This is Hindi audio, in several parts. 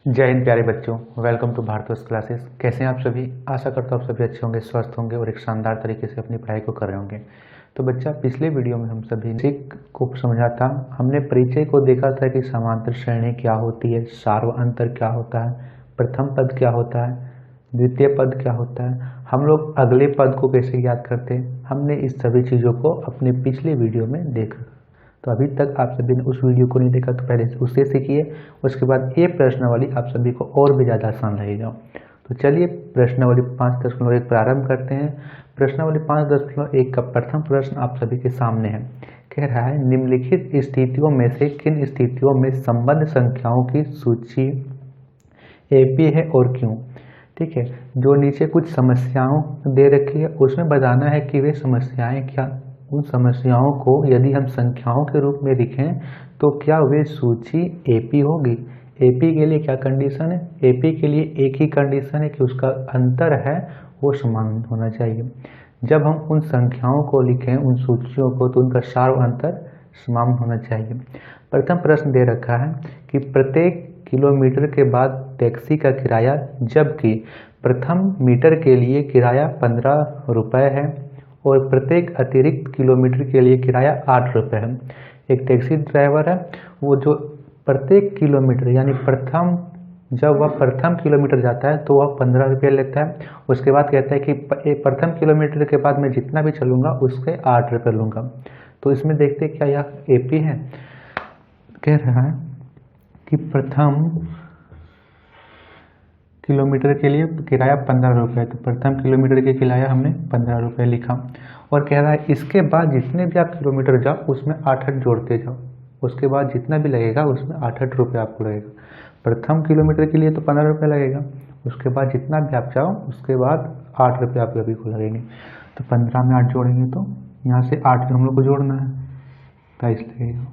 जय हिंद प्यारे बच्चों, वेलकम टू भारतवर्ष क्लासेस। कैसे हैं आप सभी? आशा करता हूँ आप सभी अच्छे होंगे, स्वस्थ होंगे और एक शानदार तरीके से अपनी पढ़ाई को कर रहे होंगे। तो बच्चा, पिछले वीडियो में हम सभी ने को समझा था। हमने परिचय को देखा था कि समांतर श्रेणी क्या होती है, सार्व अंतर क्या होता है, प्रथम पद क्या होता है, द्वितीय पद क्या होता है, हम लोग अगले पद को कैसे याद करते हैं। हमने इस सभी चीज़ों को अपने पिछले वीडियो में देखा। तो अभी तक आप सभी ने उस वीडियो को नहीं देखा तो पहले उससे सीखिए। उसके बाद ये प्रश्नावली आप सभी को और भी ज़्यादा आसान लगेगा। तो चलिए प्रश्नावली 5.1 प्रारंभ करते हैं। प्रश्नावली 5.1 का प्रथम प्रश्न आप सभी के सामने है। कह रहा है, निम्नलिखित स्थितियों में से किन स्थितियों में संबंध संख्याओं की सूची एपी है और क्यों। ठीक है, जो नीचे कुछ समस्याओं दे रखी है उसमें बताना है कि वे समस्याएं क्या, उन समस्याओं को यदि हम संख्याओं के रूप में लिखें तो क्या वे सूची एपी होगी। एपी के लिए क्या कंडीशन है? एपी के लिए एक ही कंडीशन है कि उसका अंतर है वो समान होना चाहिए। जब हम उन संख्याओं को लिखें, उन सूचियों को, तो उनका सार्व अंतर समान होना चाहिए। प्रथम प्रश्न दे रखा है कि प्रत्येक किलोमीटर के बाद टैक्सी का किराया, जबकि प्रथम मीटर के लिए किराया 15 रुपये है और प्रत्येक अतिरिक्त किलोमीटर के लिए किराया 8 रुपये है। एक टैक्सी ड्राइवर है, वो जो प्रत्येक किलोमीटर यानी जब वह प्रथम किलोमीटर जाता है तो वह 15 रुपये लेता है। उसके बाद कहता है कि प्रथम किलोमीटर के बाद मैं जितना भी चलूँगा उसके 8 रुपये लूँगा। तो इसमें देखते क्या यह एपी है। कह रहा है कि प्रथम किलोमीटर के लिए किराया 15 रुपये, तो प्रथम किलोमीटर के किराया हमने 15 रुपये लिखा। और कह रहा है इसके बाद जितने भी आप किलोमीटर जाओ उसमें 8 जोड़ते जाओ, उसके बाद जितना भी लगेगा उसमें 8 रुपये आपको लगेगा। प्रथम किलोमीटर के लिए तो 15 रुपये लगेगा, उसके बाद जितना भी आप जाओ उसके बाद 8 रुपये आप सभी को लगेंगे। तो 15 में 8 जोड़ेंगे तो यहाँ से 8 में हम लोग को जोड़ना है, 23 लगेगा।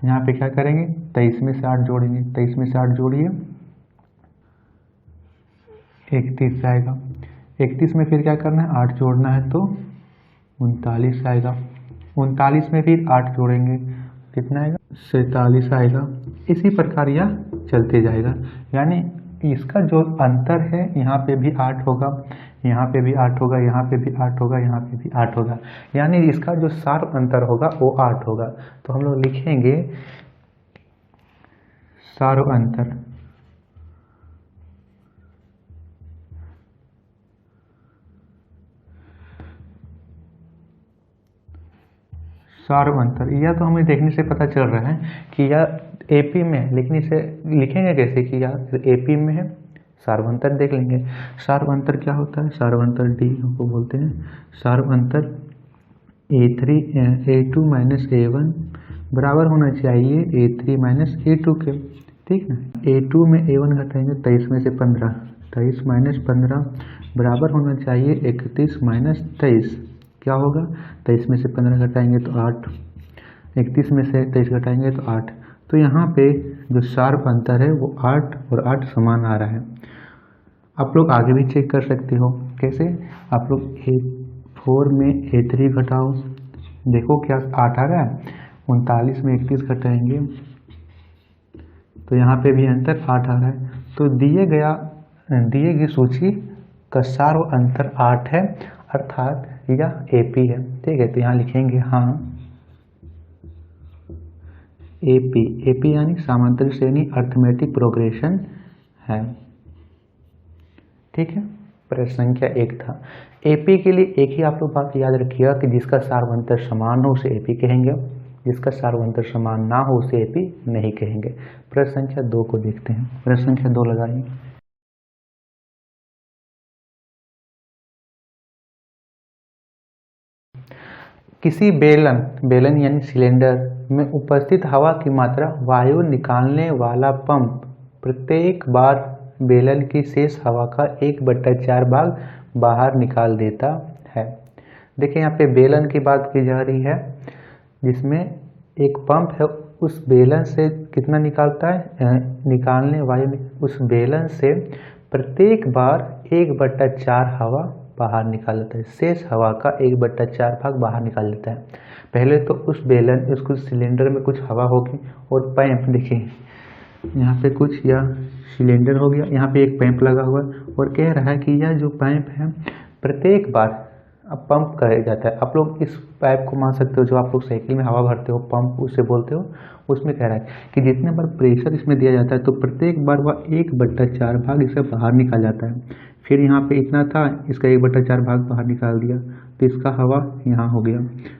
यहाँ पे क्या करेंगे, 23 में से 8 जोड़ेंगे, 23 में से 8 जोड़िए 31 आएगा। 31 में फिर क्या करना है, 8 जोड़ना है तो 39 आएगा। 39 में फिर 8 जोड़ेंगे, कितना आएगा, 47 आएगा। इसी प्रकार यह चलते जाएगा। यानी इसका जो अंतर है, यहाँ पे भी 8 होगा, यहाँ पे भी 8 होगा, यहाँ पे भी 8 होगा, यहाँ पे भी 8 होगा। यानी इसका जो सार्व अंतर होगा वो 8 होगा। तो हम लोग लिखेंगे सार्व अंतर। सार्व अंतर यह तो हमें देखने से पता चल रहा है कि यह एपी में है, लेकिन इसे लिखेंगे कैसे कि यह एपी में है। सार्व अंतर देख लेंगे। सार्व अंतर क्या होता है, सार्व अंतर डी को बोलते हैं। सार्व अंतर A2 माइनस A1 बराबर होना चाहिए A3 माइनस A2 के। ठीक ना, A2 में A1 घटाएंगे 23 में से 15, 23 माइनस 15 बराबर होना चाहिए 31 माइनस 23। क्या होगा, 23 में से 15 घटाएंगे तो 8, 31 में से 23 घटाएंगे तो 8। तो यहाँ पे जो सार्व अंतर है वो 8 और 8 समान आ रहा है। आप लोग आगे भी चेक कर सकते हो। कैसे, आप लोग A4 में A3 घटाओ, देखो क्या 8 आ रहा है। 39 में 31 घटाएंगे तो यहाँ पे भी अंतर 8 आ रहा है। तो दिए गई सूची का सार्व अंतर 8 है, अर्थात यह एपी है। ठीक है, तो यहाँ लिखेंगे हाँ एपी। एपी यानी समांतर श्रेणी अर्थमेटिक प्रोग्रेशन है। ठीक है, प्रश्न संख्या 1 था। एपी के लिए एक ही आप लोग बात याद रखिएगा कि जिसका सार्व अंतर समान हो उसे एपी कहेंगे, जिसका सार्व अंतर समान ना हो उसे एपी नहीं कहेंगे। प्रश्न संख्या 2 को देखते हैं। प्रश्न संख्या 2 लगाइए। किसी बेलन यानी सिलेंडर में उपस्थित हवा की मात्रा वायु निकालने वाला पंप प्रत्येक बार बेलन की शेष हवा का 1/4 भाग बाहर निकाल देता है। देखिए यहाँ पे बेलन की बात की जा रही है, जिसमें एक पंप है, उस बेलन से कितना निकालता है, निकालने वायु उस बेलन से प्रत्येक बार 1/4 हवा बाहर निकाल देता है। शेष हवा का 1/4 भाग बाहर निकाल देता है। पहले तो उस सिलेंडर में कुछ हवा होगी और पैप, देखिए यहाँ पे कुछ यह सिलेंडर हो गया, यहाँ पे एक पैंप लगा हुआ है और कह रहा है कि यह जो पैंप है प्रत्येक बार अब पंप कराया जाता है। आप लोग इस पाइप को मान सकते हो, जो आप लोग साइकिल में हवा भरते हो पंप उसे बोलते हो, उसमें कह रहा है कि जितने बार प्रेशर इसमें दिया जाता है तो प्रत्येक बार वह 1/4 भाग इसे बाहर निकाल जाता है। फिर यहाँ पे इतना था, इसका 1/4 भाग बाहर निकाल दिया तो इसका हवा यहाँ हो गया,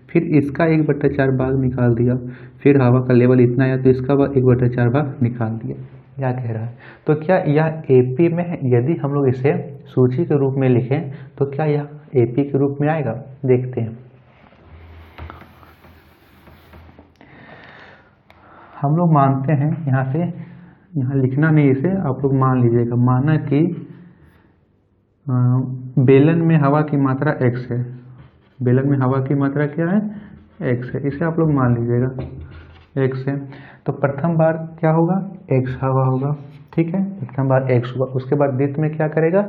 फिर इसका 1/4 भाग निकाल दिया, फिर हवा का लेवल इतना आया तो इसका 1/4 भाग निकाल दिया। क्या कह रहा है? तो क्या यह एपी में है? यदि हम लोग इसे सूची के रूप में लिखें तो क्या यह एपी के रूप में आएगा? देखते हैं। हम लोग मानते हैं यहाँ पे, यहाँ लिखना नहीं इसे, आप लोग मान लीजिएगा, माना कि बेलन में हवा की मात्रा x है। बेलन में हवा की मात्रा क्या है? x है। इसे आप लोग मान लीजिएगा x है। तो प्रथम बार क्या होगा? x हवा होगा, ठीक है, प्रथम बार x होगा। उसके बाद द्वितीय में क्या करेगा?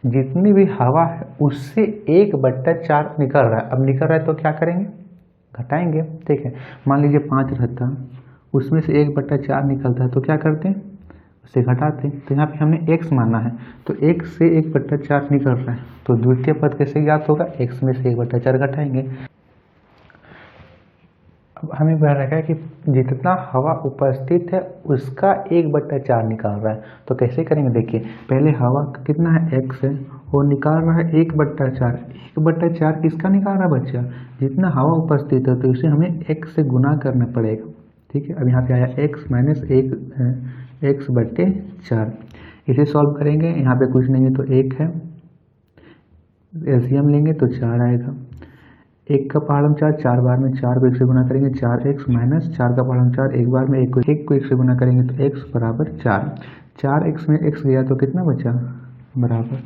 जितनी भी हवा है उससे 1/4 निकल रहा है। अब निकल रहा है तो क्या करेंगे? घटाएंगे, ठीक है। मान लीजिए 5 रहता, उसमें से 1/4 निकलता है तो क्या करते हैं? उसे घटाते हैं। तो यहाँ पे हमने x माना है तो x से 1/4 निकल रहा है, तो द्वितीय पद कैसे ज्ञात होगा? x में से 1/4 घटाएंगे। अब हमें बता रखा है कि जितना हवा उपस्थित है उसका 1/4 निकाल रहा है, तो कैसे करेंगे? देखिए, पहले हवा कितना है? x है, वो निकाल रहा है 1/4। 1/4 किसका निकाल रहा है बच्चा? जितना हवा उपस्थित है, तो इसे हमें x से गुना करना पड़ेगा, ठीक है। अब यहाँ पे आया x माइनस 1/4। इसे सॉल्व करेंगे, यहाँ पे कुछ नहीं है तो 1 है, एलसीएम लेंगे तो 4 आएगा। 1 का पहाड़म 4, 4 बार में 4 को 1 से गुना करेंगे 4x माइनस 4 का पहाड़म 4, एक बार में 1 को 1 से गुना करेंगे तो x बराबर 4। 4x में x गया तो कितना बचा? बराबर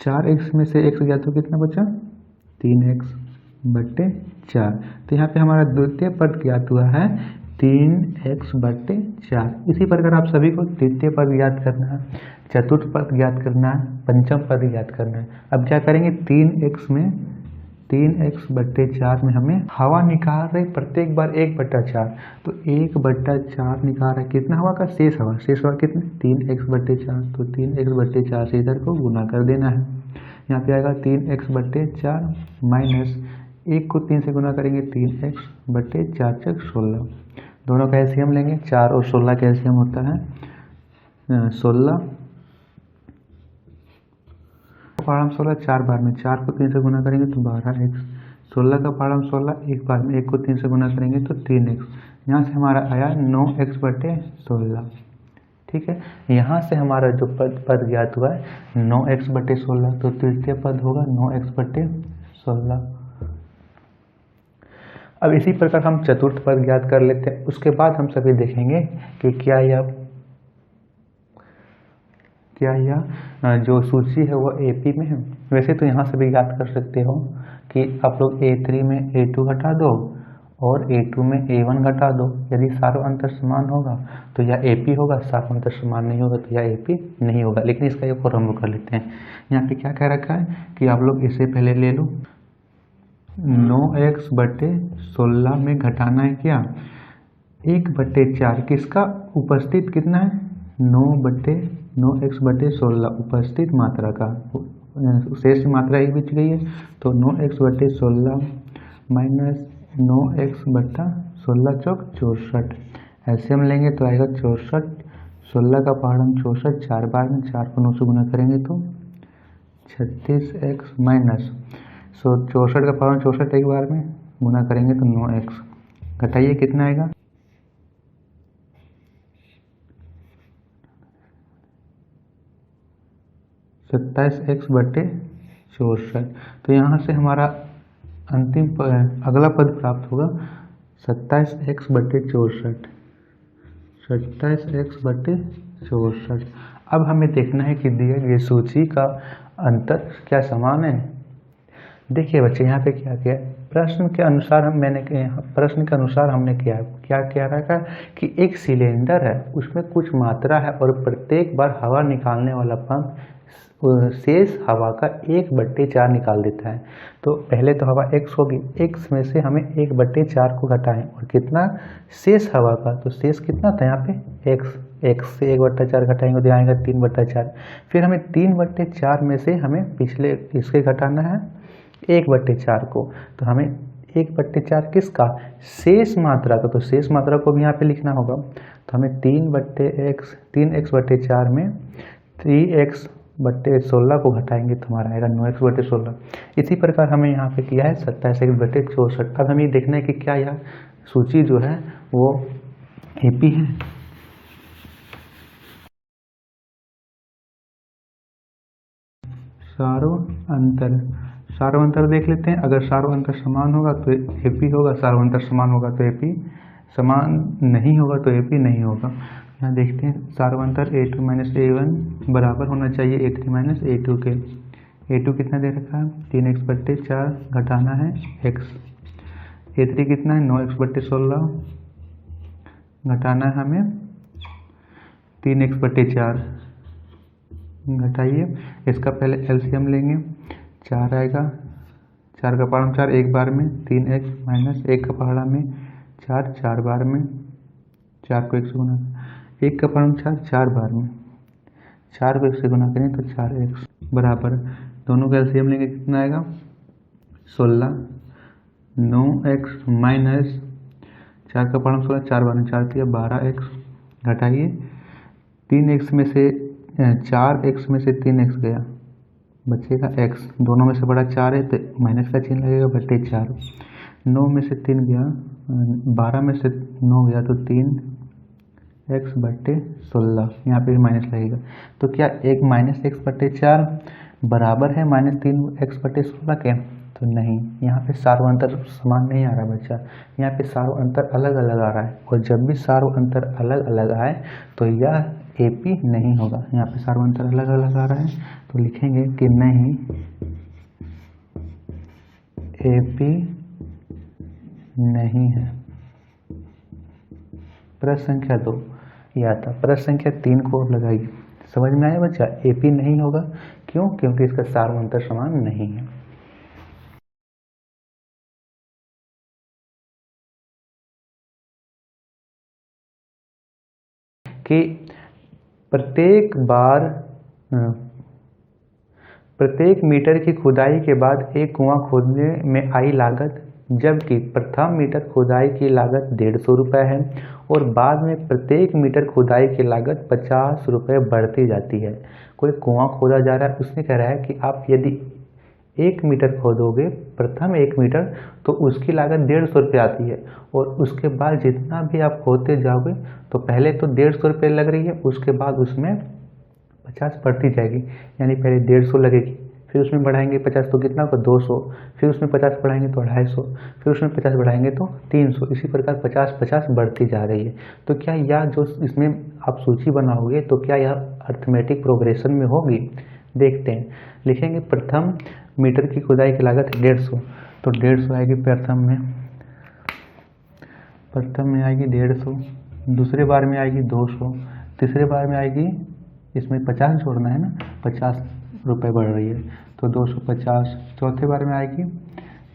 4x में से x गया तो कितना बचा? 3x/4। तो यहाँ पे हमारा द्वितीय पद ज्ञात हुआ है 3x/4। इसी प्रकार आप सभी को तृतीय पद ज्ञात करना है, चतुर्थ पद ज्ञात करना है, पंचम पद ज्ञात करना है। अब क्या करेंगे? 3x/4 में हमें हवा निकाल रहे प्रत्येक बार 1/4, तो 1/4 निकाल रहे कितना हवा का? शेष हवा कितने? 3x/4। तो 3x/4 से इधर को गुना कर देना है। यहाँ पे आएगा 3x/4 माइनस 1 को 3 से गुना करेंगे 3x/4 × 16। दोनों का एलसीएम लेंगे, 4 और 16 का एलसीएम होता है 16। पहाड़म 16, 4 बार में 4 को 3 से गुना करेंगे तो 12x। 16 का पहाड़म 16, एक बार में 1 को 3 से गुना करेंगे तो 3x। यहाँ से हमारा आया 9x/16, ठीक है। यहाँ से हमारा जो पद ज्ञात हुआ है 9x/16, तो तृतीय पद होगा 9x/16। अब इसी प्रकार हम चतुर्थ पद ज्ञात कर लेते हैं। उसके बाद हम सभी देखेंगे कि क्या यह जो सूची है वो एपी में है। वैसे तो यहाँ से भी ज्ञात कर सकते हो कि आप लोग A3 में A2 घटा दो और A2 में A1 घटा दो। यदि सारों अंतर समान होगा तो यह एपी होगा, सारों अंतर समान नहीं होगा तो यह एपी नहीं होगा। लेकिन इसका एक और हम कर लेते हैं। यहाँ पे क्या कह रखा है कि आप लोग इसे पहले ले लो, 9x/16 में घटाना है क्या? 1/4। किसका? उपस्थित कितना है? 9x/16 उपस्थित मात्रा का, शेष मात्रा ही बच गई है, तो 9x/16 माइनस 9x/16 चौक 64। एलसीएम लेंगे तो आएगा 64। 16 का पहाड़म 64, 4 बार में 4 को 9 से गुना करेंगे तो 36x माइनस 64 का पहाड़म 64, एक बार में गुना करेंगे तो 9x। घटाइए कितना आएगा? 27x/64। तो यहाँ से हमारा अंतिम अगला पद प्राप्त होगा 27x/64। 27x/64। अब हमें देखना है कि दिए गए सूची का अंतर क्या समान है। देखिए बच्चे यहाँ पे क्या किया, प्रश्न के अनुसार हमने क्या क्या रखा कि एक सिलेंडर है, उसमें कुछ मात्रा है और प्रत्येक बार हवा निकालने वाला पंप शेष हवा का 1/4 निकाल देता है। तो पहले तो हवा x होगी, x में से हमें 1/4 को घटाएं और कितना शेष हवा का, तो शेष कितना था यहाँ पे x से 1/4 घटाएंगे तो आएगा 3/4। फिर हमें 3/4 में से हमें पिछले इसके घटाना है 1/4 को, तो हमें 1/4 किसका, शेष मात्रा का, तो शेष मात्रा को भी यहाँ पे लिखना होगा। तो हमें 3x/4 में 3x/16 को घटाएंगे तो हमारा आएगा 9x/16। इसी प्रकार हमें यहाँ पे किया है 27x/64। अब हमें देखना है कि क्या यह सूची जो है वो एपी है। सार्व अंतर देख लेते हैं। अगर सार्व अंतर समान होगा तो एपी होगा, सार्व अंतर समान होगा तो एपी, समान नहीं होगा तो एपी नहीं होगा। यहाँ देखते हैं सार्व अंतर a2 - a1 बराबर होना चाहिए a3 - a2 के। a2 कितना दे रखा है 3x/4 घटाना है x, a3 कितना है 9x/16 घटाना है हमें 3x/4। घटाइए, इसका पहले एलसीएम लेंगे, 4 आएगा, 4 का पहाड़ा में 4 एक बार में, 3x - 1 का पहाड़ा में 4 4 बार में, 4 को 1 से गुना, 1 का पहाड़ा में 4 4 बार में, 4 को 1 से गुना करें तो 4x बराबर, दोनों का एलसीएम लेंगे कितना आएगा 16, 9x माइनस 4 का पहाड़ा में 16, 4 बार में 4 किया 12x, घटाइए 3x में से 4x में से 3x गया, बचेगा x, दोनों में से बड़ा 4 है तो माइनस का चिन्ह लगेगा /4। 9 में से 3 गया, 12 में से 9 गया तो 3x/16, यहाँ पे भी माइनस लगेगा। तो क्या एक -x/4 बराबर है -3x/16 के, तो नहीं, यहाँ पे सार्व अंतर समान नहीं आ रहा बच्चा, यहाँ पे सार्व अंतर अलग अलग आ रहा है। और जब भी सार्व अंतर अलग अलग आए तो यह एपी नहीं होगा। यहाँ पे सार्व अंतर अलग अलग आ रहा है तो लिखेंगे कि नहीं एपी नहीं है। प्रश्न संख्या 2 यह था। प्रश्न संख्या 3 को लगाइए। समझ में आया बच्चा, एपी नहीं होगा, क्यों, क्योंकि इसका सार्व अंतर समान नहीं है। कि प्रत्येक मीटर की खुदाई के बाद एक कुआं खोदने में आई लागत, जबकि प्रथम मीटर खुदाई की लागत 150 रुपये है और बाद में प्रत्येक मीटर खुदाई की लागत 50 रुपये बढ़ती जाती है। कोई कुआं खोदा जा रहा है, उसने कह रहा है कि आप यदि 1 मीटर खोदोगे, प्रथम 1 मीटर, तो उसकी लागत 150 रुपये आती है और उसके बाद जितना भी आप खोदते जाओगे तो पहले तो 150 रुपये लग रही है, उसके बाद उसमें 50 बढ़ती जाएगी, यानी पहले 150 लगेगी, फिर उसमें बढ़ाएंगे 50 तो कितना होगा 200, फिर उसमें 50 बढ़ाएंगे तो 250, फिर उसमें 50 बढ़ाएंगे तो 300, इसी प्रकार 50-50 बढ़ती जा रही है। तो क्या यह जो इसमें आप सूची बनाओगे तो क्या यह अर्थमेटिक प्रोग्रेशन में होगी, देखते हैं। लिखेंगे प्रथम मीटर की खुदाई की लागत 150, तो 150 आएगी प्रथम में आएगी 150, दूसरे बार में आएगी 200, तीसरे बार में आएगी, इसमें 50 जोड़ना है ना, 50 रुपये बढ़ रही है तो 250, चौथे बार में आएगी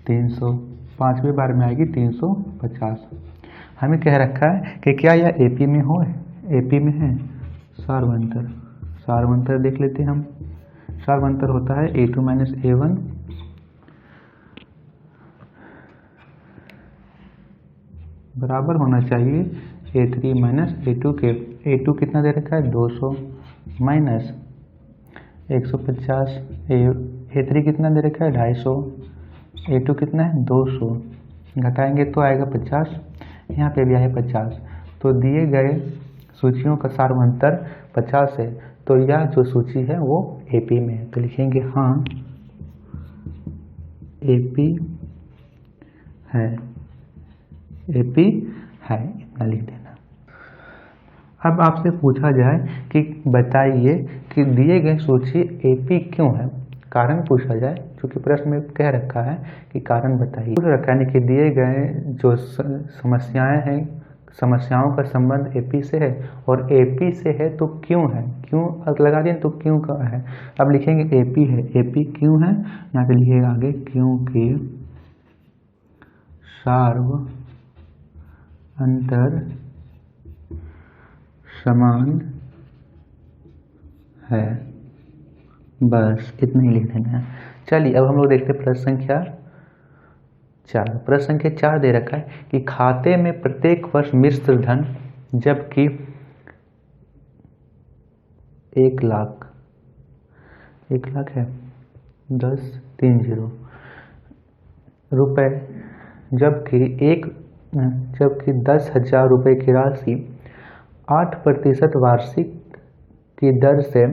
300, पाँचवें बार में आएगी 350। हमें कह रखा है कि क्या यह एपी में हो, एपी में है। सार्व अंतर देख लेते हैं हम। सार्व अंतर होता है a2 - a1 बराबर होना चाहिए a3 - a2 के। a2 कितना दे रखा है 200 माइनस 150, a3 कितना दे रखा है 250, a2 कितना है 200, घटाएंगे तो आएगा 50, यहाँ पे भी आए 50। तो दिए गए सूचियों का सार्व अंतर 50 है, तो यह जो सूची है वो एपी में है। तो लिखेंगे हाँ एपी है, एपी है, इतना लिख देना। अब आपसे पूछा जाए कि बताइए कि दिए गए सूची एपी क्यों है, कारण पूछा जाए, क्योंकि प्रश्न में कह रखा है कि कारण बताइए, पूछ रखा है कि दिए गए जो समस्याएं हैं, समस्याओं का संबंध एपी से है और एपी से है तो क्यों है, क्यों लगा दें तो क्यों का है। अब लिखेंगे एपी है, एपी क्यों है, यहाँ पे लिखिएगा आगे क्योंकि सार्व अंतर समान है, बस इतना ही लिख देना है। चलिए अब हम लोग देखते हैं प्रश्न संख्या 4। प्रश्न संख्या 4 दे रखा है कि खाते में प्रत्येक वर्ष मिश्र धन जबकि 1,00,000 है 1030 रुपये, जबकि 10,000 रुपये की राशि 8% वार्षिक की दर से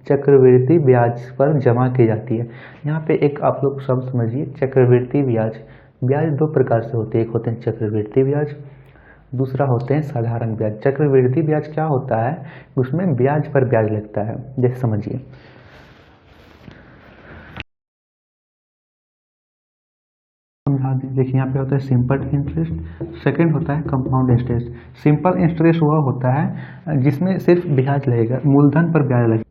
चक्रवृद्धि ब्याज पर जमा की जाती है। यहाँ पे एक आप लोग शब्द समझिए, चक्रवृद्धि ब्याज। ब्याज दो प्रकार से होते हैं, एक होते हैं चक्रवृद्धि ब्याज, दूसरा होते हैं साधारण ब्याज। चक्रवृद्धि ब्याज क्या होता है, उसमें ब्याज पर ब्याज लगता है। जैसे समझिए, देखिए यहाँ पे होता है सिंपल इंटरेस्ट, सेकंड होता है कंपाउंड इंटरेस्ट। सिंपल इंटरेस्ट वह होता है जिसमें सिर्फ ब्याज लगेगा, मूलधन पर ब्याज लगेगा।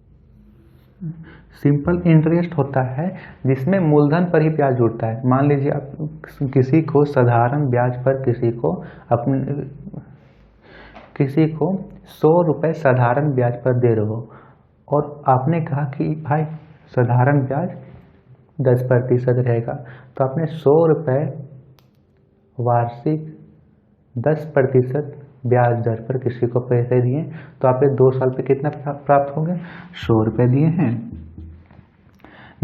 सिंपल इंटरेस्ट होता है जिसमें मूलधन पर ही ब्याज जुड़ता है। मान लीजिए आप किसी को साधारण ब्याज पर किसी को 100 रुपये साधारण ब्याज पर दे रहे हो और आपने कहा कि भाई साधारण ब्याज 10% रहेगा, तो आपने 100 रुपये वार्षिक 10% ब्याज दर पर किसी को पैसे दिए, तो आपने 2 साल पे कितना प्राप्त होंगे, 100 रुपये दिए हैं,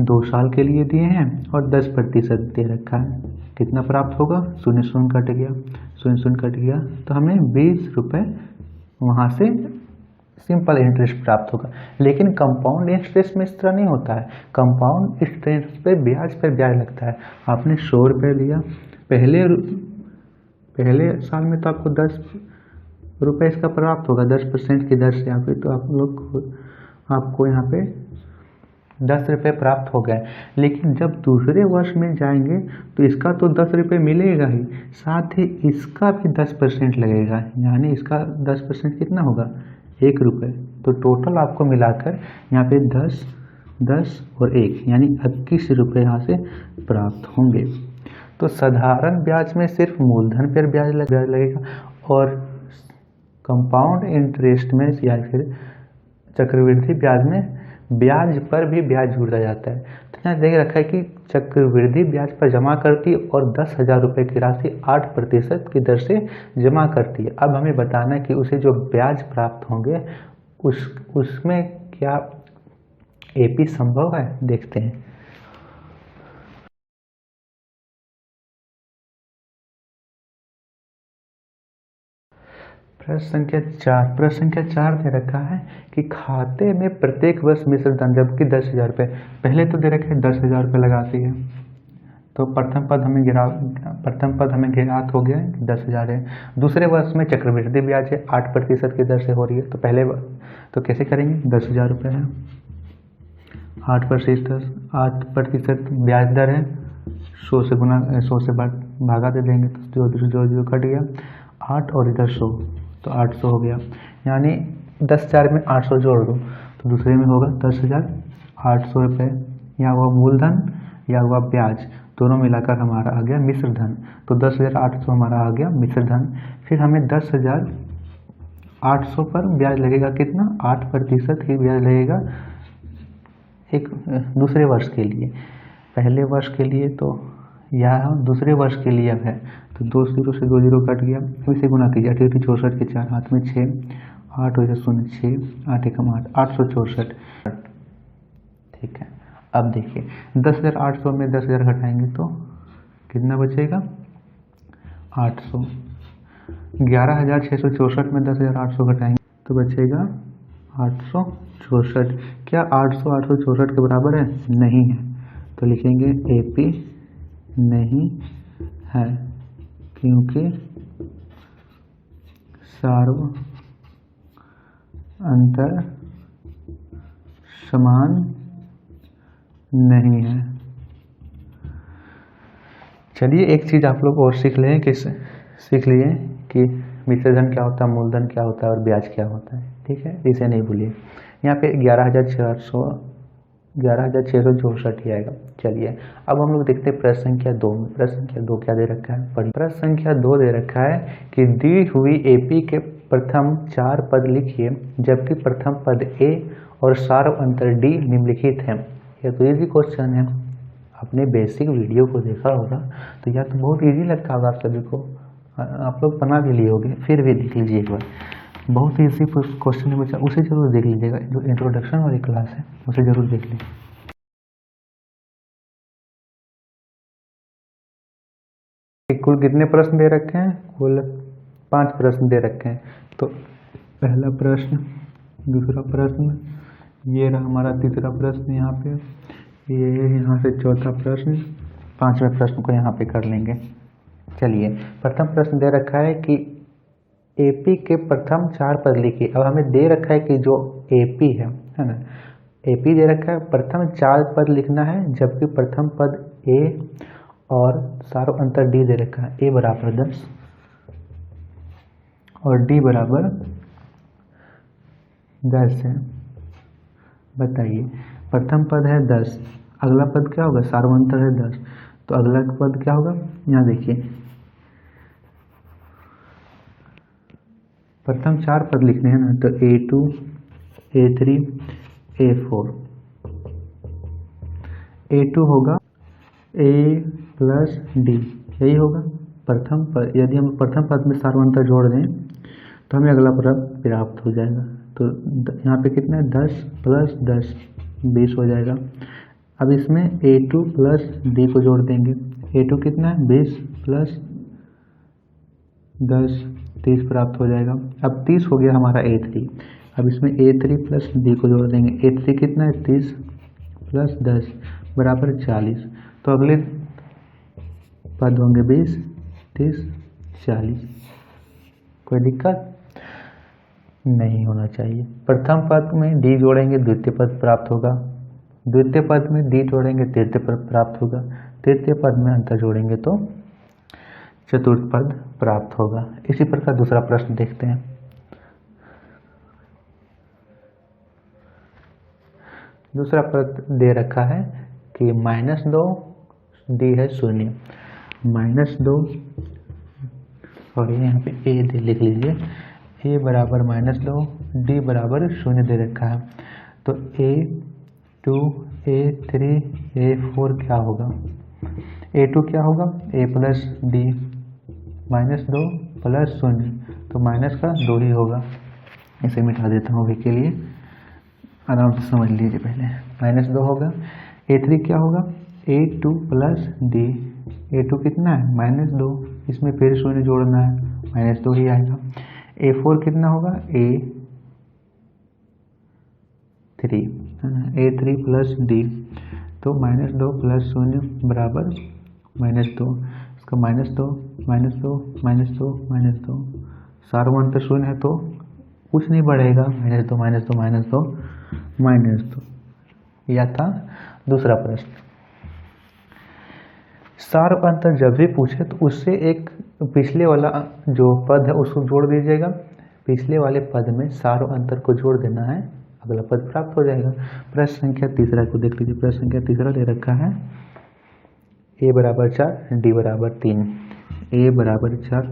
2 साल के लिए दिए हैं और 10% दे रखा है, कितना प्राप्त होगा, 0 0 कट गया, 0 0 कट गया, तो हमें 20 रुपये वहाँ से सिंपल इंटरेस्ट प्राप्त होगा। लेकिन कंपाउंड इंटरेस्ट में इस तरह नहीं होता है। कंपाउंड इंटरेस्ट पे ब्याज लगता है। आपने 100 रुपये लिया, पहले साल में तो आपको 10 रुपये इसका प्राप्त होगा 10% की दर से यहाँ पे, तो आपको यहाँ पे 10 रुपये प्राप्त हो गए। लेकिन जब दूसरे वर्ष में जाएंगे तो इसका तो 10 रुपये मिलेगा ही, साथ ही इसका भी 10% लगेगा, यानी इसका 10% कितना होगा, 1 रुपये। तो टोटल आपको मिलाकर यहाँ पे 10, 10 और 1 यानी 21 रुपये यहाँ से प्राप्त होंगे। तो साधारण ब्याज में सिर्फ मूलधन पर ब्याज लगेगा और कंपाउंड इंटरेस्ट में या फिर चक्रवृद्धि ब्याज में ब्याज पर भी ब्याज जुड़ा जाता है। तो यहाँ देख रखा है कि चक्रवृद्धि ब्याज पर जमा करती है और 10,000 रुपये की राशि 8% की दर से जमा करती है। अब हमें बताना है कि उसे जो ब्याज प्राप्त होंगे उसमें क्या एपी संभव है, देखते हैं। प्रश्न संख्या 4 दे रखा है कि खाते में प्रत्येक वर्ष मिश्र धन जबकि 10,000 रुपये, पहले तो दे रखे हैं 10,000 रुपये लगाती है, तो प्रथम पद हमें ज्ञात हो गया 10,000 है। दूसरे वर्ष में चक्रवृद्धि ब्याज है 8% की दर से हो रही है, तो कैसे करेंगे, 10,000 रुपये है, 8% ब्याज दर है, 100 से भागा दे देंगे तो जो कट गया 8 और इधर 100, तो 800 हो गया। यानी 10,000 में 800 जोड़ दो तो दूसरे में होगा 10,800 रुपये, या हुआ मूलधन या हुआ ब्याज, दोनों मिलाकर हमारा आ गया मिश्र धन। तो 10,800 हमारा आ गया मिश्र धन। फिर हमें 10,800 पर ब्याज लगेगा कितना, 8% ही ब्याज लगेगा एक दूसरे वर्ष के लिए। पहले वर्ष के लिए तो यहाँ दूसरे वर्ष के लिए अब है, तो 2 0 से 2 0 कट गया, फिर से गुना कीजिए, 8 64 के 4 हाथ में 6, 8 0 6, 8 1 8, 864। ठीक है, अब देखिए 10,800 में 10,000 घटाएंगे तो कितना बचेगा, 800। 11,664 में 10,800 घटाएंगे तो बचेगा 864। क्या 800 864 के बराबर है, नहीं है, तो लिखेंगे एपी नहीं है, क्योंकि सार्व अंतर समान नहीं है। चलिए एक चीज़ आप लोग और सीख लिए कि मिश्र धन क्या होता है, मूलधन क्या होता है और ब्याज क्या होता है। ठीक है, इसे नहीं भूलिए। यहाँ पे 11,664 ही आएगा। चलिए अब हम लोग देखते हैं प्रश्न संख्या 2 में। प्रश्न संख्या 2 क्या दे रखा है, पढ़िए। प्रश्न संख्या 2 दे रखा है कि दी हुई एपी के प्रथम 4 पद लिखिए जबकि प्रथम पद ए और सार्व अंतर डी निम्नलिखित है। यह तो इजी क्वेश्चन है, आपने बेसिक वीडियो को देखा होगा तो यह तो बहुत इजी लगता होगा आप सभी को, आप लोग बना भी लिए होंगे, फिर भी देख लीजिए एक बार। बहुत इजी क्वेश्चन है बच्चा, उसे जरूर देख लीजिएगा। जो इंट्रोडक्शन वाली क्लास है उसे जरूर देख लीजिए। कुल कितने प्रश्न दे रखे हैं, कुल 5 प्रश्न दे रखे हैं। तो पहला प्रश्न, दूसरा प्रश्न, ये रहा हमारा तीसरा प्रश्न यहाँ पे, ये यहाँ से चौथा प्रश्न, 5वें प्रश्न को यहाँ पे कर लेंगे। चलिए प्रथम प्रश्न दे रखा है कि एपी के प्रथम 4 पद लिखिए। अब हमें दे रखा है कि जो एपी है ना, एपी दे रखा है, प्रथम 4 पद लिखना है जबकि प्रथम पद ए और सार्व अंतर डी दे रखा है। ए बराबर 10 और डी बराबर 10 है। बताइए प्रथम पद है 10, अगला पद क्या होगा, सार्व अंतर है 10, तो अगला पद क्या होगा। यहाँ देखिए प्रथम 4 पद लिखने हैं ना, तो A2 A3 A4। A2 होगा A प्लस डी, यही होगा प्रथम पद। यदि हम प्रथम पद में सार्वंतर जोड़ दें तो हमें अगला पद प्राप्त हो जाएगा। तो यहाँ पे कितना है, 10 प्लस 10 20 हो जाएगा। अब इसमें A2 प्लस डी को जोड़ देंगे। A2 कितना है, 20 प्लस 10 30 प्राप्त हो जाएगा। अब 30 हो गया हमारा A3। अब इसमें A3 प्लस डी को जोड़ देंगे। A3 कितना है, 30 प्लस 10 बराबर 40। तो अगले पद होंगे 20 30 40। कोई दिक्कत नहीं होना चाहिए। प्रथम पद में डी जोड़ेंगे द्वितीय पद प्राप्त होगा, द्वितीय पद में डी जोड़ेंगे तृतीय पद प्राप्त होगा, तृतीय पद में अंतर जोड़ेंगे तो चतुर्थ पद प्राप्त होगा। इसी प्रकार दूसरा प्रश्न देखते हैं। दूसरा पद दे रखा है कि -2 डी है 0, -2 और यहाँ पे ए दे लिख लीजिए, ए बराबर -2 डी बराबर 0 दे रखा है। तो A2 A3 A4 क्या होगा, A2 क्या होगा, A प्लस डी, -2 प्लस 0 तो माइनस का 2 ही होगा। इसे मिटा देता हूँ अभी के लिए, आराम से समझ लीजिए। पहले -2 होगा। A3 क्या होगा, A2 प्लस डी, A2 कितना है -2, इसमें फिर 0 जोड़ना है, -2 ही आएगा। A4 कितना होगा, A3 है ना, A3 प्लस डी, तो -2 प्लस 0 बराबर -2, इसका -2 -2 -2 -2, सार्वंतर 0 है तो कुछ नहीं बढ़ेगा, -2 -2 -2 -2। यह था दूसरा प्रश्न। सार्व अंतर जब भी पूछे तो उससे एक पिछले वाला जो पद है उसको जोड़ दीजिएगा, पिछले वाले पद में सार्व अंतर को जोड़ देना है, अगला पद प्राप्त हो जाएगा। प्रश्न संख्या तीसरा को देख लीजिए। प्रश्न संख्या तीसरा दे रखा है a बराबर 4 डी बराबर 3, a बराबर 4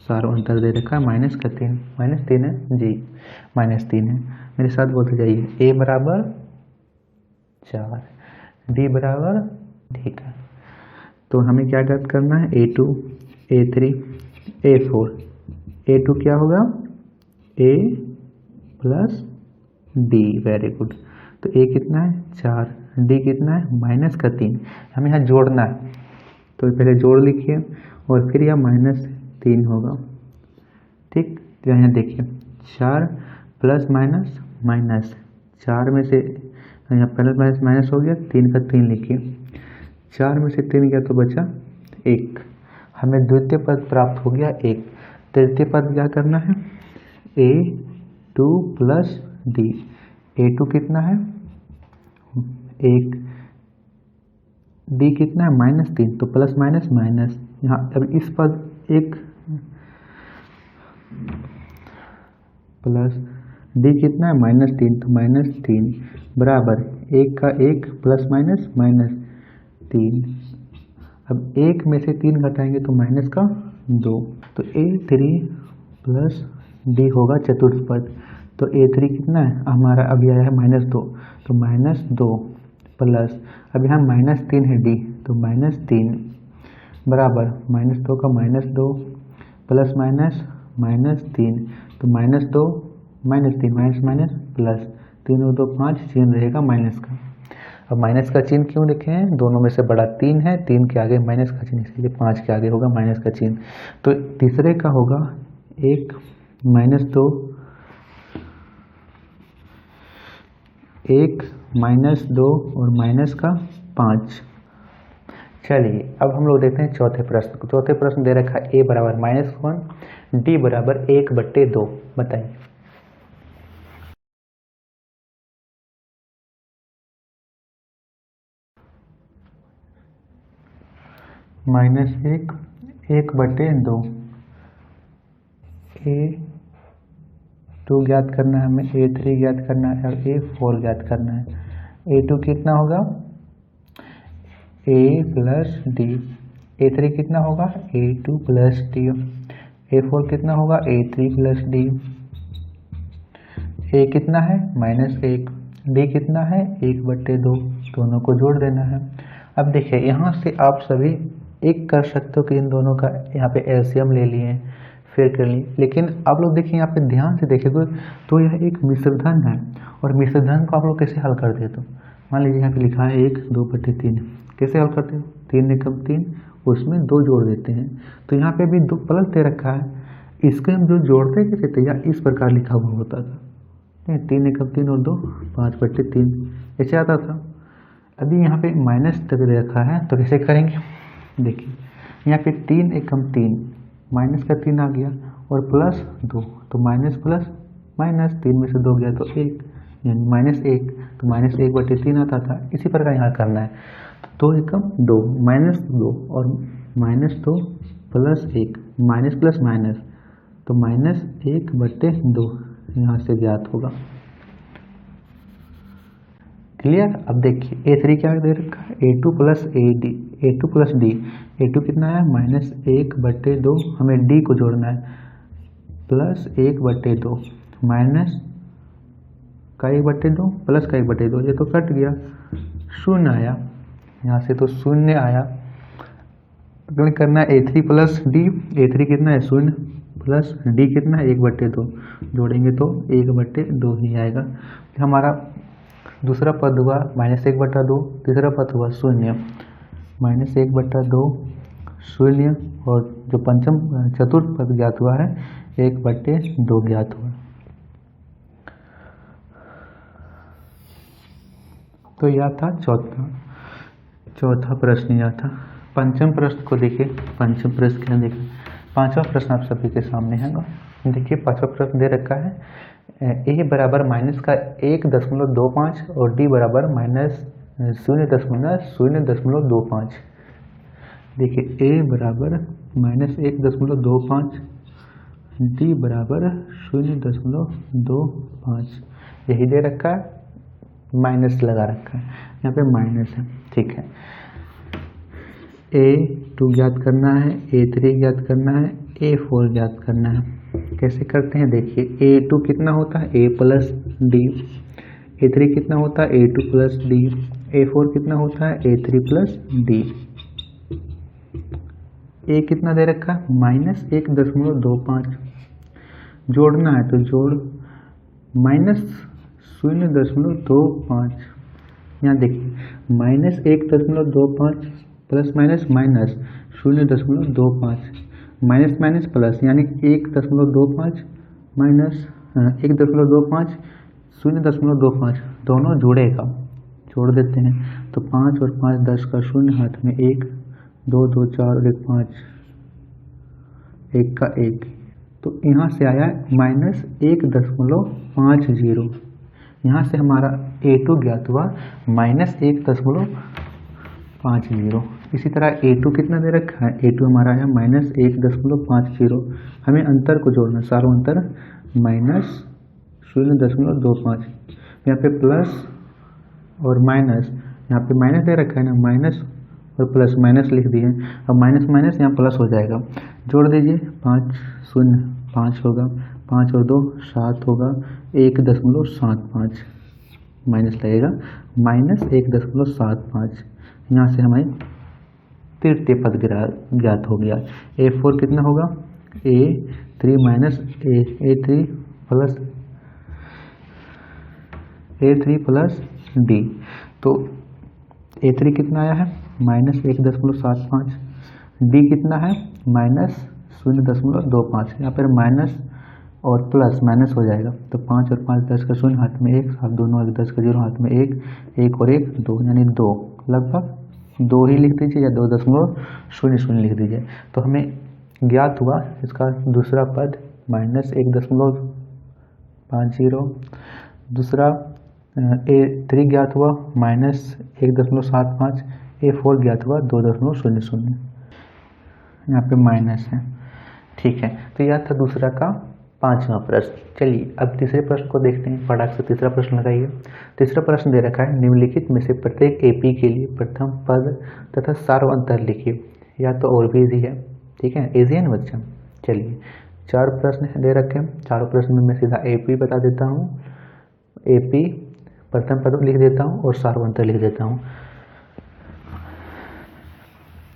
सार्व अंतर दे रखा है -3, -3 है जी, -3 है। मेरे साथ बोलते जाइए, a बराबर 4 डी बराबर, ठीक है। तो हमें क्या ज्ञात करना है, A2 A3 A4। A2 क्या होगा, A plus D, very good. तो A कितना है 4, D कितना है -3, हमें यहाँ जोड़ना है तो पहले जोड़ लिखिए और फिर यह -3 होगा, ठीक। तो यहाँ देखिए 4 प्लस माइनस माइनस, 4 में से यहाँ प्लस माइनस माइनस हो गया, 3 का 3 लिखिए, 4 में से 3 गया तो बचा 1, हमें द्वितीय पद प्राप्त हो गया 1। तृतीय पद क्या करना है, A2 प्लस डी, A2 कितना है 1, डी कितना है -3, तो प्लस माइनस माइनस, यहाँ अब इस पद एक प्लस डी कितना है -3, तो -3 बराबर एक का एक प्लस माइनस -3। अब एक में से 3 घटाएंगे तो माइनस का 2, तो A3 प्लस डी होगा चतुर्थ पद। तो A3 कितना है हमारा अभी आया है -2, तो -2 प्लस अब यहाँ -3 है डी, तो -3 बराबर -2 का -2 प्लस माइनस -3, तो -2 -3 माइनस माइनस प्लस 3 और 2 5, चिन्ह रहेगा माइनस का। अब माइनस का चिन्ह क्यों लिखे हैं, दोनों में से बड़ा 3 है, 3 के आगे माइनस का चिन्ह, इसलिए 5 के आगे होगा माइनस का चिन्ह। तो तीसरे का होगा 1 -2 1 -2 और माइनस का 5। चलिए अब हम लोग देखते हैं चौथे प्रश्न को। चौथे प्रश्न दे रखा है a बराबर -1 डी बराबर 1/2, बताइए। -1 1/2, A2 ज्ञात करना है हमें, A3 ज्ञात करना है और A4 ज्ञात करना है। A2 कितना होगा A प्लस डी, A3 कितना होगा A2 प्लस डी, A4 कितना होगा A3 प्लस डी। A कितना है -1, D कितना है 1/2, दोनों को जोड़ देना है। अब देखिए यहाँ से आप सभी एक कर सकते हो कि इन दोनों का यहाँ पे एलसीएम ले लिए फिर कर लिए, लेकिन आप लोग देखिए यहाँ पे ध्यान से देखिए तो यह एक मिश्रधन है, और मिश्रधन को आप लोग कैसे हल करते हो, तो मान लीजिए यहाँ पे लिखा है 1 2/3, कैसे हल करते हो, 3 एकम 3, उसमें 2 जोड़ देते हैं। तो यहाँ पे भी 2 प्लस दे रखा है, इसके हम जो जोड़ते कैसे थे, या इस प्रकार लिखा हुआ होता था, 3 एकम 3 और 2 5/3 ऐसे आता था। अभी यहाँ पे माइनस तक दे रखा है, तो कैसे करेंगे, देखिए यहाँ पे 3 एकम 3 माइनस का 3 आ गया और प्लस 2, तो माइनस प्लस माइनस 3 में से 2 गया तो 1, यानी -1, तो -1/3 आता था। इसी प्रकार यहाँ करना है, तो 2 एकम 2 -2 और -2 प्लस 1 माइनस प्लस माइनस, तो -1/2 यहाँ से ज्ञात होगा। क्लियर। अब देखिए A3 क्या दे रखा है A2 प्लस डी, A2 कितना है -1/2, हमें D को जोड़ना है, प्लस 1/2 माइनस का 1/2 प्लस का 1/2, ये तो कट गया, 0 आया, यहाँ से तो 0 आया। अगर करना है A3 प्लस डी, A3 कितना है 0 प्लस D कितना है 1/2, जोड़ेंगे तो 1/2 ही आएगा। हमारा दूसरा पद हुआ -1/2, तीसरा पद हुआ 0, -1/2 0, और जो पंचम चतुर्थ पद ज्ञात हुआ है 1/2 ज्ञात हुआ। तो यह था चौथा प्रश्न यह था। पंचम प्रश्न को देखिए, पंचम प्रश्न क्या देखिए, पांचवा प्रश्न आप सभी के सामने है। देखिए पांचवा प्रश्न दे रखा है A बराबर माइनस का 1.25 और D बराबर -0.025। देखिए A बराबर -1.25, D बराबर 0.25, यही दे रखा है, माइनस लगा रखा है, यहाँ पे माइनस है, ठीक है। A2 ज्ञात करना है, A3 ज्ञात करना है, A4 ज्ञात करना है। कैसे करते हैं देखिए, A2 कितना होता है A प्लस डी, A3 कितना होता है A2 प्लस डी, A4 कितना होता है A3 प्लस डी। A कितना दे रखा है -1.25, जोड़ना है तो जोड़ -0.25, यहाँ देखिए -1.25 plus minus minus 0.25, minus minus plus, यानी 1.25 माइनस 1.25 0.25, दोनों जुड़ेगा, जोड़ देते हैं तो 5 और 5 10 का 0, हाथ में 1 2 2 4 और 1 5, 1 का 1, तो यहाँ से आया -1.50। यहाँ से हमारा A2 ज्ञात हुआ -1.50, 50। इसी तरह A2 कितना दे रखा है, A2 हमारा है -1.50। हमें अंतर को जोड़ना, सारों अंतर -0.25। यहाँ पे प्लस और माइनस, यहाँ पे माइनस दे रखा है ना, माइनस और प्लस, माइनस लिख दिए। अब माइनस माइनस यहाँ प्लस हो जाएगा, जोड़ दीजिए 5 0 5 होगा, 5 और 2 7 होगा, 1.75 माइनस लगेगा, -1.75। यहाँ से हमारी तृतीय पद ज्ञात हो गया। A4 कितना होगा, A3 minus A3 plus D। तो A3 कितना आया है, -1.75। D कितना है, -0.25। यहाँ पर माइनस और प्लस माइनस हो जाएगा, तो 5 और 5 10 का 0, हाथ में 1, 7 दोनों 10 का 0, हाथ में 1, 1 और 1 2, यानी 2, लगभग 2 ही लिख दीजिए या 2.00 लिख दीजिए। तो हमें ज्ञात हुआ इसका दूसरा पद -1.50, दूसरा A3 ज्ञात हुआ -1.75, A4 ज्ञात हुआ 2.00। यहाँ पे माइनस है, ठीक है। तो यह था दूसरा का 5वां प्रश्न। चलिए अब तीसरे प्रश्न को देखते हैं, फटाक से तीसरा प्रश्न लगाइए। तीसरा प्रश्न दे रखा है, निम्नलिखित में से प्रत्येक AP के लिए प्रथम पद तथा सार्व अंतर लिखिए। या तो और भी इजी है, ठीक है, इजी है ना बच्चा। चलिए 4 प्रश्न दे रखे हैं, चारों प्रश्न में मैं सीधा AP बता देता हूँ, AP प्रथम पद लिख देता हूँ और सार्व अंतर लिख देता हूँ।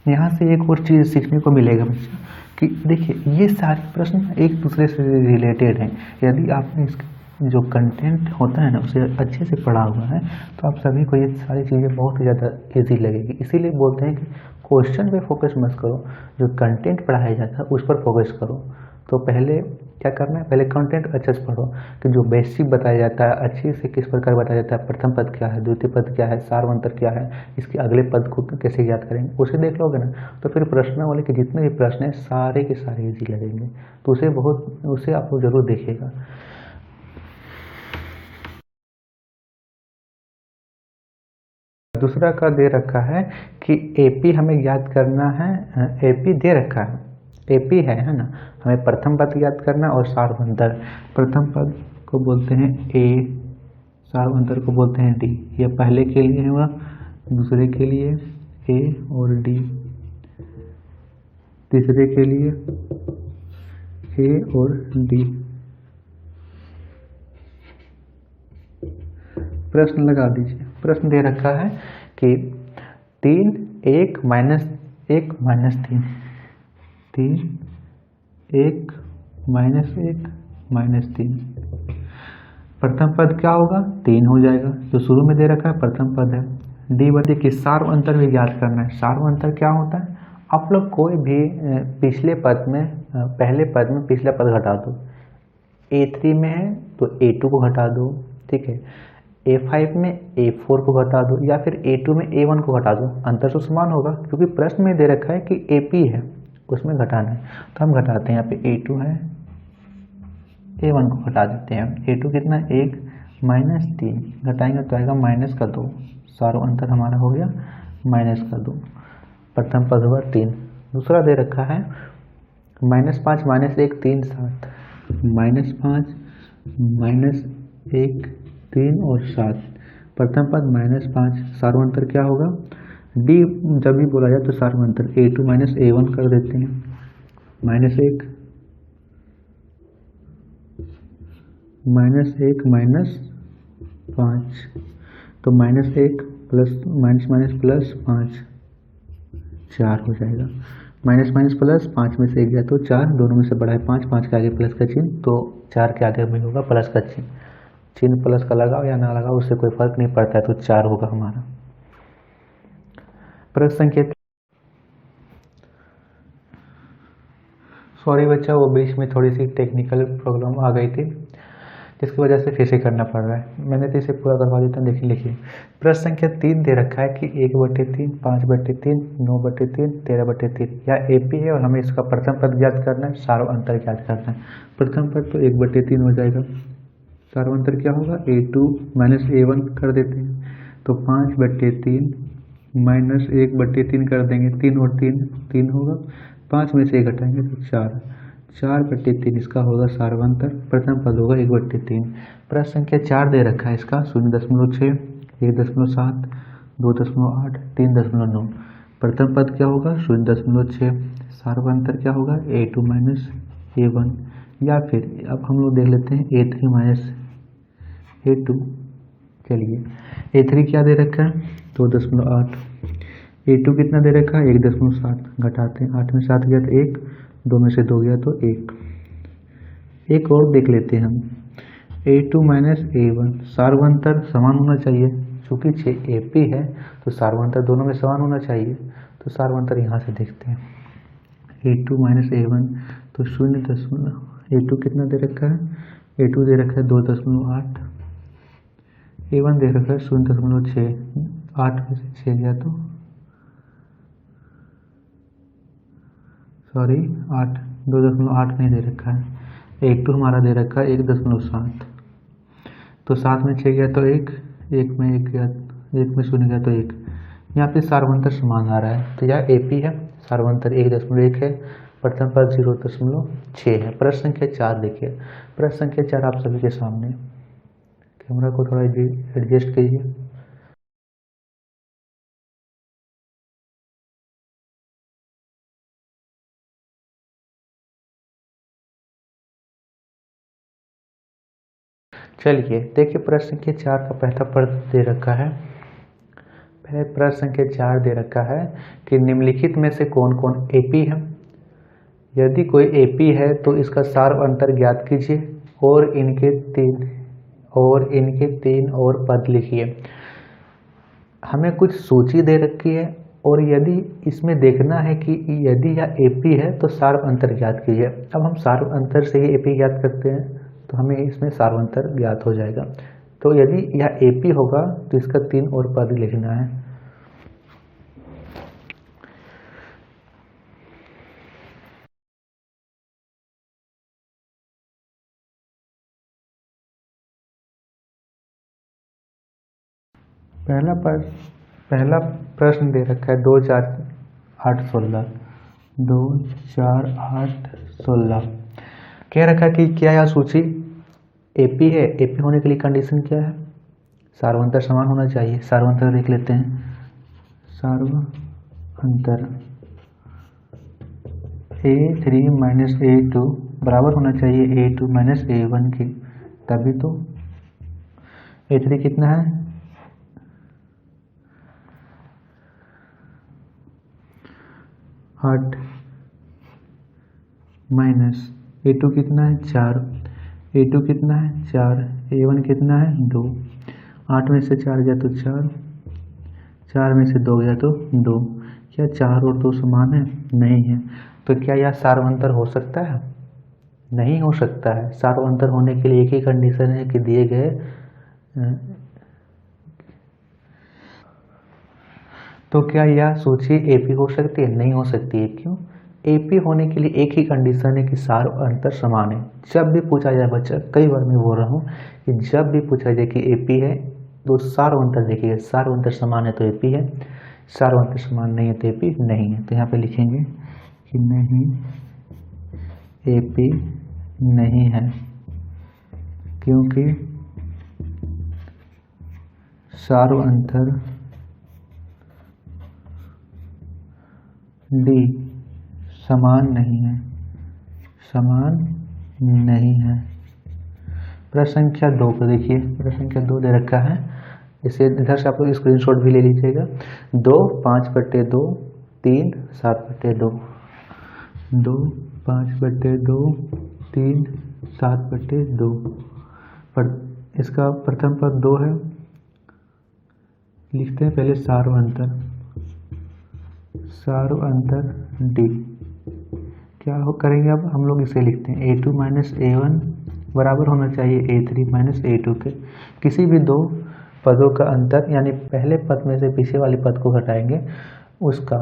यहाँ से एक और चीज़ सीखने को मिलेगा बच्चा कि देखिए ये सारे प्रश्न एक दूसरे से रिलेटेड हैं। यदि आपने इस जो कंटेंट होता है ना उसे अच्छे से पढ़ा हुआ है तो आप सभी को ये सारी चीज़ें बहुत ज़्यादा इजी लगेगी। इसीलिए बोलते हैं कि क्वेश्चन पे फोकस मत करो, जो कंटेंट पढ़ाया जाता है उस पर फोकस करो। तो पहले क्या करना है, पहले कंटेंट अच्छे से पढ़ो कि जो बेसिक बताया जाता है अच्छे से किस प्रकार बताया जाता है, प्रथम पद क्या है, द्वितीय पद क्या है, सार्व अंतर क्या है, इसके अगले पद को कैसे याद करेंगे, उसे देख लोगे ना तो फिर प्रश्नावली के जितने भी प्रश्न हैं सारे के सारे इजी लगेंगे। तो उसे आप लोग जरूर देखिएगा। दूसरा का दे रखा है कि AP हमें याद करना है, AP दे रखा है, AP है ना, हमें प्रथम पद याद करना और सार्व अंतर। प्रथम पद को बोलते हैं A, सार्व अंतर को बोलते हैं D। यह पहले के लिए हुआ, दूसरे के लिए A और D, तीसरे के लिए A और D। प्रश्न लगा दीजिए। प्रश्न दे रखा है कि 3 1 -1 -3, 3 1 -1 -3, प्रथम पद क्या होगा, 3 हो जाएगा, जो शुरू में दे रखा है प्रथम पद है। D बदले कि सार्व अंतर भी याद करना है। सार्व अंतर क्या होता है, आप लोग कोई भी पिछले पद में पहले पद में पिछला पद घटा दो। A3 में है तो A2 को घटा दो, ठीक है। A5 में A4 को घटा दो या फिर A2 में A1 को घटा दो, अंतर तो समान होगा क्योंकि प्रश्न में दे रखा है कि AP है उसमें घटाना है। तो हम घटाते हैं, यहाँ पे A2 है, A1 को घटा देते हैं। A2 कितना, 1 -3, घटाएंगे तो आएगा -2, सारों अंतर हमारा हो गया -2। प्रथम पद हुआ 3। दूसरा दे रखा है -5 -1 3 7, -5 -1 3 और 7, प्रथम पद -5, सार्व अंतर क्या होगा, D जब भी बोला जाए तो सार्व अंतर A2 -A1 कर देते हैं, -1 -5, तो -1 प्लस प्लस 5 4 हो जाएगा, प्लस 5 में से 1 गया तो 4, दोनों में से बड़ा है 5, 5 के आगे प्लस का चिन्ह, तो 4 के आगे भी होगा प्लस का चिन्ह प्लस का लगाओ या ना लगाओ उससे कोई फर्क नहीं पड़ता है, तो 4 होगा हमारा। प्रश्न संख्या, सॉरी बच्चा वो बीच में थोड़ी सी टेक्निकल प्रॉब्लम आ गई थी जिसकी वजह से फिर से करना पड़ रहा है। मैंने तो इसे पूरा करवा देता हूँ, देखिए लिखिए। प्रश्न संख्या 3 दे रखा है कि 1/3 5/3 9/3 13/3 यह AP है और हमें इसका प्रथम पद ज्ञात करना है, सार्व अंतर ज्ञात करना है। प्रथम पद तो 1/3 हो जाएगा, सार्व अंतर क्या होगा, A2 -A1 कर देते हैं, तो 5/3 माइनस 1/3 कर देंगे, 3 और 3 3 होगा, 5 में से 1 घटाएंगे तो 4, 4/3 इसका होगा सार्वंतर, प्रथम पद होगा 1/3। प्रश्न संख्या 4 दे रखा है इसका 0.6, 1.7, 2.8, 3.9। प्रथम पद क्या होगा 0.6, सार्वंतर क्या होगा a2 माइनस a1, या फिर अब हम लोग देख लेते हैं a3 माइनस a2। चलिए a3 क्या दे रखा है 2.8, a2 कितना दे रखा है 1.7, घटाते हैं 8 में 7 गया तो 1, 2 में से 2 गया तो 1। एक और देख लेते हैं हम a2 माइनस a1, सार्वंतर समान होना चाहिए, चूँकि AP है तो सार्वंतर दोनों में समान होना चाहिए, तो सार्वंतर यहाँ से देखते हैं a2 माइनस a1, तो 0. a2 कितना दे रखा है a2 दे रखा है 2.8, a1 दे रखा है 0.6, 8 में से 6 गया तो 8, 2.8 नहीं दे रखा है, a2 हमारा दे रखा है 1.7, तो 7 में 6 गया तो 1, 1 में 1 गया, 1 में 0 गया तो 1। यहाँ पे सार्वंतर समान आ रहा है, तो यह AP है, सार्वंतर 1.1 है, प्रथम पद 0.6 है। प्रश्न संख्या 4 देखिए, प्रश्न संख्या 4 आप सभी के सामने, कैमरा को थोड़ा एडजस्ट कीजिए। चलिए देखिए प्रश्न संख्या 4 का पहला प्रश्न दे रखा है, पहले प्रश्न संख्या 4 दे रखा है कि निम्नलिखित में से कौन कौन AP है। यदि कोई AP है तो इसका सार्वंतर ज्ञात कीजिए और इनके तीन और पद लिखिए। हमें कुछ सूची दे रखी है और यदि इसमें देखना है कि यदि यह AP है तो सार्वंतर ज्ञात कीजिए। अब हम सार्वंतर से ही AP ज्ञात करते हैं तो हमें इसमें सार्वंतर ज्ञात हो जाएगा। तो यदि यह AP होगा तो इसका 3 और पद लिखना है। पहला प्रश्न दे रखा है 2, 4, 8, 16, 2, 4, 8, 16। कह रखा है कि क्या यह सूची AP है। AP होने के लिए कंडीशन क्या है, सार्वंतर समान होना चाहिए। सार्वंतर देख लेते हैं, सार्वंतर A3 माइनस A2 बराबर होना चाहिए A2 माइनस A1 के, तभी तो A3 कितना है 8 माइनस A2 कितना है 4, A2 कितना है 4, A1 कितना है 2, 8 में से 4 गया तो 4, 4 में से 2 गया तो 2। क्या 4 और 2 समान है, नहीं है, तो क्या यह सार्वंतर हो सकता है, नहीं हो सकता है। सार्वंतर होने के लिए एक ही कंडीशन है कि दिए गए, तो क्या यह सूची AP हो सकती है, नहीं हो सकती है। क्यों, AP होने के लिए एक ही कंडीशन है कि सार्वंतर समान है। जब भी पूछा जाए बच्चा, कई बार मैं बोल रहा हूँ कि जब भी पूछा जाए कि AP है तो सार्वंतर देखिए, सार्वंतर समान है तो AP है, सार्वंतर समान नहीं है तो AP नहीं है। तो यहाँ पे लिखेंगे कि नहीं, AP नहीं है, क्योंकि सार्वंतर D समान नहीं है, समान नहीं है। प्रश्न संख्या 2 को देखिए, प्रश्न संख्या 2 दे रखा है, इसे इधर से आप लोग स्क्रीनशॉट भी ले लीजिएगा। 2, 5/2, 3, 7/2, 2, 5/2, 3, 7/2। पर इसका प्रथम पद 2 है, लिखते हैं पहले सार्वंतर, सार्वंतर D। क्या हो करेंगे, अब हम लोग इसे लिखते हैं A2 माइनस A1 बराबर होना चाहिए A3 माइनस A2 के। किसी भी दो पदों का अंतर, यानी पहले पद में से पीछे वाले पद को घटाएंगे उसका,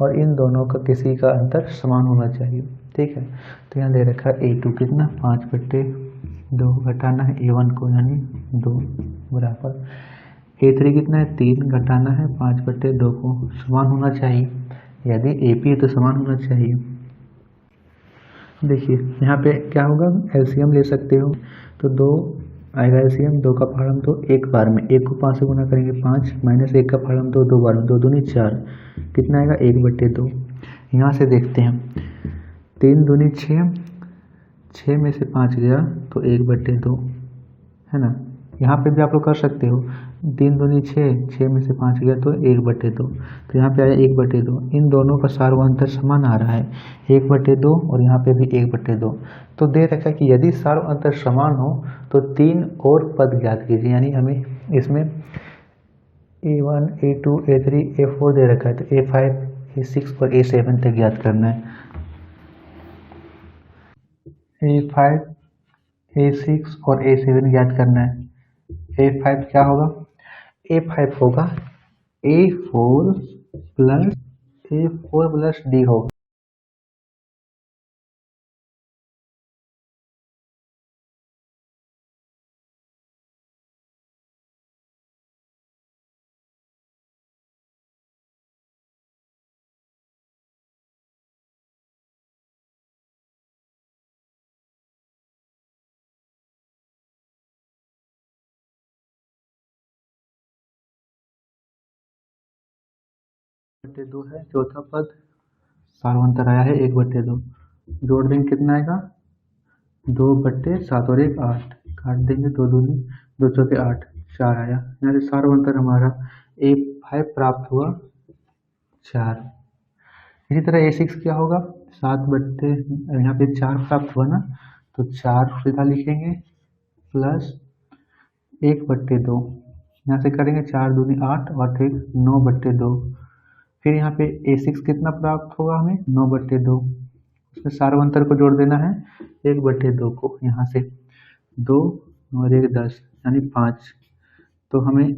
और इन दोनों का किसी का अंतर समान होना चाहिए, ठीक है। तो यहाँ दे रखा है A2 कितना 5/2, घटाना है A1 को यानी 2 बराबर A3 कितना है 3, घटाना है 5/2 को, समान होना चाहिए। यदि AP है तो समान होना चाहिए। देखिए यहाँ पे क्या होगा, एलसीएम ले सकते हो तो 2 आएगा एलसीएम, 2 का फार्म 2 एक बार में, 1 को 5 से गुना करेंगे 5, माइनस 1 का फार्म 2 2 बार में, 2 दूनी 4, कितना आएगा 1/2। यहाँ से देखते हैं 3 दूनी 6, 6 में से 5 गया तो 1/2 है ना। यहाँ पे भी आप लोग कर सकते हो, 3 दूनी 6, 6 में से 5 गया तो 1/2, तो यहाँ पे आया 1/2। इन दोनों का सार्वअंतर समान आ रहा है 1/2 और यहाँ पे भी 1/2। तो दे रखा है कि यदि सार्वअंतर समान हो तो 3 और पद ज्ञात कीजिए, यानी हमें इसमें A1 A2 A3 A4 दे रखा है, तो A5 A6 और A7 तक ज्ञात करना है। A5 A6 और A7 ज्ञात करना है। A5 क्या होगा, A5 होगा A4 प्लस D होगा। बटे 2 है चौथा पद, सार्वंतर आया है 1/2। जोड़ देंगे कितना आएगा 2/7 और 1 8, काट देंगे 2 दूनी 2 चौके 8, 4 आया। यहाँ से सार्वंतर हमारा A5 प्राप्त हुआ 4। इसी तरह A6 क्या होगा 7 यहाँ पे 4 प्राप्त हुआ ना, तो 4 सीधा लिखेंगे प्लस 1/2, यहाँ से करेंगे 4 दूनी 8 और फिर 9/2। फिर यहाँ पे A6 कितना प्राप्त होगा हमें 9/2, उसमें सार्वंतर को जोड़ देना है 1/2 को, यहाँ से 2 और 1 10 यानी 5। तो हमें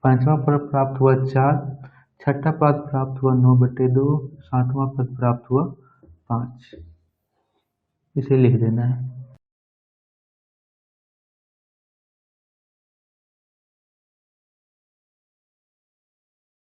पांचवा पद प्राप्त हुआ 4, छठा पद प्राप्त हुआ 9/2, सातवां पद प्राप्त हुआ 5। इसे लिख देना है।